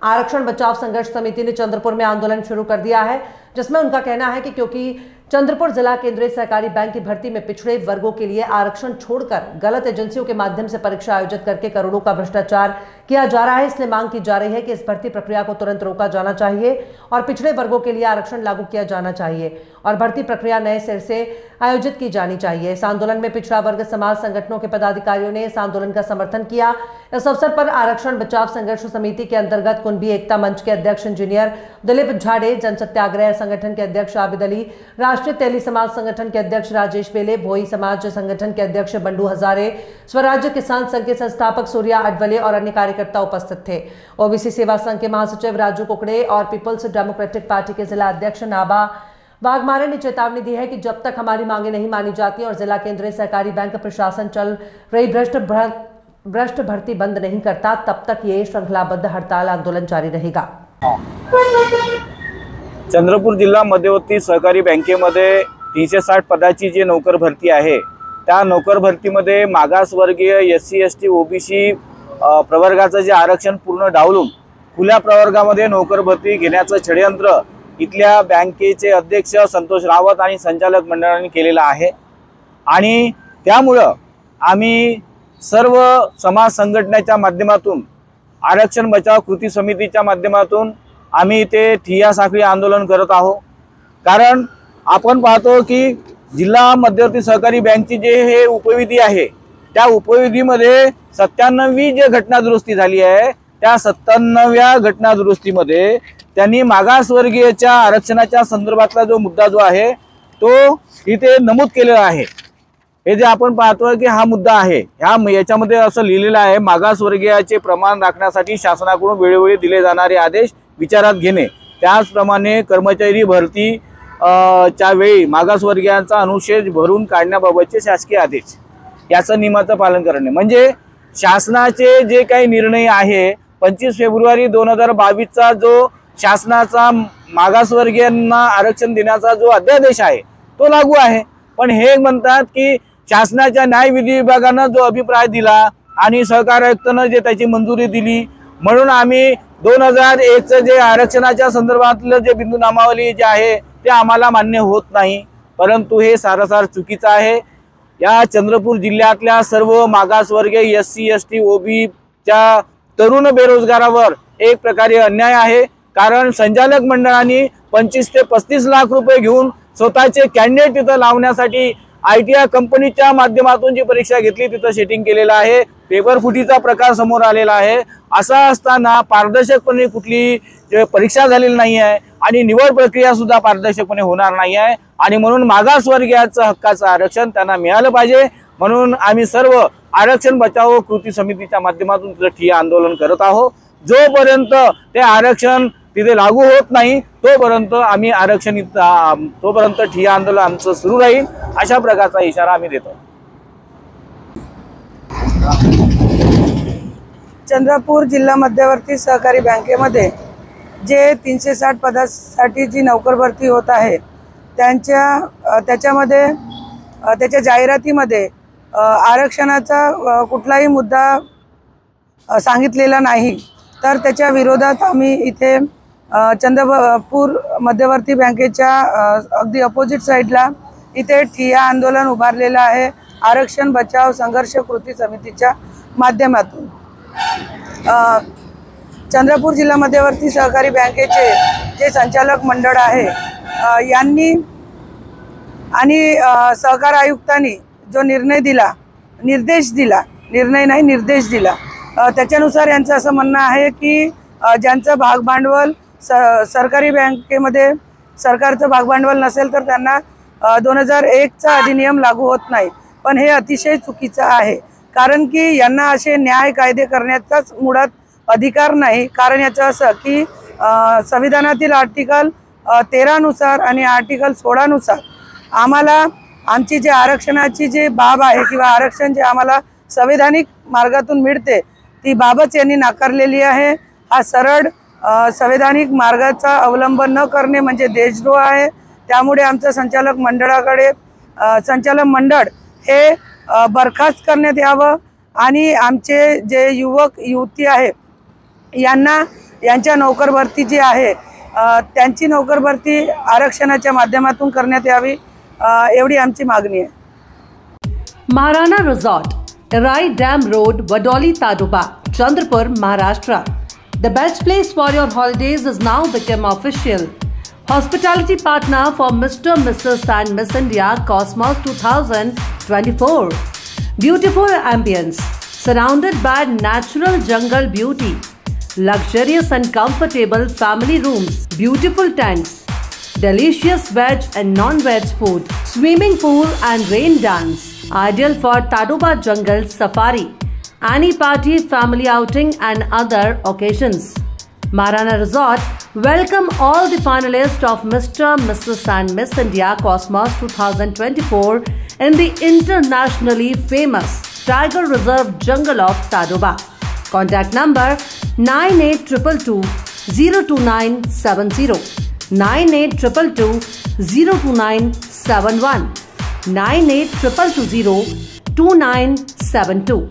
आरक्षण बचाव संघर्ष समिति ने चंद्रपुर में आंदोलन शुरू कर दिया है, जिसमें उनका कहना है कि क्योंकि चंद्रपुर जिला केंद्रीय सहकारी बैंक की भर्ती में पिछड़े वर्गों के लिए आरक्षण छोड़कर गलत एजेंसियों के माध्यम से परीक्षा आयोजित करके करोड़ों का भ्रष्टाचार किया जा रहा है। इसलिए मांग की जा रही है कि इस भर्ती प्रक्रिया को तुरंत रोका जाना चाहिए और पिछड़े वर्गों के लिए आरक्षण लागू किया जाना चाहिए और भर्ती प्रक्रिया नए सिरे से आयोजित की जानी चाहिए। इस आंदोलन में पिछड़ा वर्ग समाज संगठनों के पदाधिकारियों ने इस आंदोलन का समर्थन किया। इस अवसर पर आरक्षण बचाव संघर्ष समिति के अंतर्गत कुंभी एकता मंच के अध्यक्ष इंजीनियर दिलीप झाड़े, जन सत्याग्रह संगठन के अध्यक्ष आबिद अली, राष्ट्रीय तेली समाज संगठन के अध्यक्ष राजेश बेले, भोई समाज संगठन के अध्यक्ष बंडू हजारे, स्वराज्य किसान संघ के संस्थापक सूर्या अडवले और अन्य कार्यकर्ता उपस्थित थे। ओबीसी सेवा संघ के महासचिव राजू कुकड़े और पीपल्स डेमोक्रेटिक पार्टी के जिला अध्यक्ष नाबा वाघमारे ने चेतावनी दी है कि जब तक हमारी मांगे नहीं मानी जाती और जिला केंद्रीय सहकारी बैंक प्रशासन चल रही भ्रष्ट भर्ती बंद नहीं करता, तब तक ये श्रृंखलाबद्ध हड़ताल आंदोलन जारी रहेगा। चंद्रपूर जिल्हा मध्यवर्ती सहकारी बँकेमध्ये 360 पदाची जी नोकर भरती आहे, त्या नोकर भरतीमध्ये मागासवर्गीय SC ST OBC प्रवर्गाचं जे आरक्षण पूर्ण डावलून खुल्या प्रवर्गामध्ये नोकर भरती घेण्याचं षडयंत्र इथल्या बँकेचे अध्यक्ष संतोष रावत आणि संचालक मंडळाने केलेला आहे। आणि त्यामुळे आम्ही सर्व समाज संघटनेच्या माध्यमातून आरक्षण बचाव कृती समितीच्या माध्यमातून आम्ही ते ठिय्या साखळी आंदोलन करत आहोत। कारण आपण पाहतो की जिल्हा मध्यवर्ती सहकारी बँकेची जे हे उपविधी आहे, त्या उपविधीमध्ये 97वी जे घटना दुरुस्ती झाली आहे, त्या 97व्या घटना दुरुस्तीमध्ये त्यांनी मागासवर्गीयच्या आरक्षणाच्या संदर्भातला जो मुद्दा जो आहे तो इथे नमूद केलेला आहे। हे जे आपण पाहतोय की हा मुद्दा आहे, याच्यामध्ये असं लिहिलेलं आहे, मागासवर्गीयाचे प्रमाण राखण्यासाठी शासनाकडून वेळोवेळी दिले जाणारे आदेश विचारात घेणे, त्याचप्रमाणे कर्मचारी भरती च्या वेळी मागासवर्गीयांचा अनुशेष भरून काढण्याबाबतचे शासकीय आदेश याचं नियमाचं पालन करणे। म्हणजे शासनाचे जे काही निर्णय आहे 25 फेब्रुवारी 2022 चा जो शासनाचा मागासवर्गीयांना आरक्षण देण्याचा जो अध्यादेश आहे तो लागू आहे। पण हे म्हणतात की शासनाच्या न्याय विधी विभागाने जो अभिप्राय दिला आणि सहकार आयुक्तांनी जे त्याची मंजुरी दिली, म्हणून आम्ही 2001 चे जे आरक्षणाच्या संदर्भातलं जे बिंदू नामावली जे आहे ते आम्हाला मान्य होत नाही। परंतु हे सारासार चुकीचं आहे। या चंद्रपूर जिल्ह्यातल्या सर्व मागासवर्गीय SC ST OBC च्या तरुण बेरोजगारावर एक प्रकारे अन्याय आहे। कारण संचालक मंडळाने 25 ते 35 लाख रुपये घेऊन स्वतःचे कॅन्डिडेट तिथे लावण्यासाठी ITI कंपनीच्या माध्यमातून जी परीक्षा घेतली तिथे सेटिंग केलेलं आहे। पेपर फुटीचा प्रकार समोर आलेला आहे। असा असताना पारदर्शकपणे कुठली परीक्षा झालेली नाही आहे आणि निवड प्रक्रिया सुद्धा पारदर्शकपणे होणार नाही आहे आणि म्हणून मागासवर्गीयाचं हक्काचं आरक्षण त्यांना मिळालं पाहिजे। म्हणून आम्ही सर्व आरक्षण बचाव कृती समितीच्या माध्यमातून ठिय्या आंदोलन करत आहोत। जोपर्यंत ते आरक्षण तिथे लागू होत नाही तोपर्यंत आम्ही तोपर्यंत ठिय्या आंदोलन आमचं सुरू राहील, अशा प्रकारचा इशारा आम्ही देतो। चंद्रपूर जिल्हा मध्यवर्ती सहकारी बँकेमध्ये जे 360 पदासाठी जी नोकर भरती होत आहे त्याच्यामध्ये त्याच्या जाहिरातीमध्ये आरक्षणाचा कुठलाही मुद्दा सांगितलेला नाही। तर त्याच्या विरोधात आम्ही इथे चंद्रपूर मध्यवर्ती बँकेच्या अगदी अपोजिट साईडला इथे ठिय्या आंदोलन उभारलेलं आहे आरक्षण बचाव संघर्ष कृती समितीच्या माध्यमातून। चंद्रपूर जिल्हा मध्यवर्ती सहकारी बँकेचे जे संचालक मंडळ आहे यांनी आणि सहकार आयुक्तांनी जो निर्देश दिला त्याच्यानुसार यांचं असं म्हणणं आहे की ज्यांचं भागभांडवल सरकारी बँकेमध्ये सरकारचं भागभांडवल नसेल तर त्यांना 2001 चा अधिनियम लागू होत नाही। पण हे अतिशय चुकीचं आहे, कारण की यांना असे न्याय कायदे करण्याचाच मुळात अधिकार नाही। कारण याचं असं की संविधानातील आर्टिकल 13 नुसार आणि आर्टिकल 16 नुसार आम्हाला आमची जे आरक्षणाची जी बाब आहे किंवा आरक्षण जे आम्हाला संवैधानिक मार्गातून मिळते ती बाबच यांनी नाकारलेली आहे। हा सरळ संवैधानिक मार्गाचा अवलंब न करणे म्हणजे देशद्रोह आहे। त्यामुळे आमचं संचालक मंडळ हे बरखास्त करण्यात यावं आणि आमचे जे युवक युवती आहे यांना यांच्या नोकर भरती जी आहे त्यांची नोकर भरती आरक्षणाच्या माध्यमातून करण्यात यावी एवढी आमची मागणी आहे. Maharana resort, Erai Dam Road, Vadoli Tadoba, Chandrapur, Maharashtra. The best place for your holidays has now become official. Hospitality partner for Mr., Mrs. and Miss India Cosmos 2024. Beautiful ambience, surrounded by natural jungle beauty, luxurious and comfortable family rooms, beautiful tents, delicious veg and non-veg food, swimming pool and rain dance. Ideal for Tadoba Jungle Safari, any party, family outing and other occasions. Maharana Resort welcome all the finalists of Mr., Mrs. and Miss India Cosmos 2024 in the internationally famous Tiger Reserve Jungle of Tadoba. Contact number 9822202970, 9822202971, 9822202972.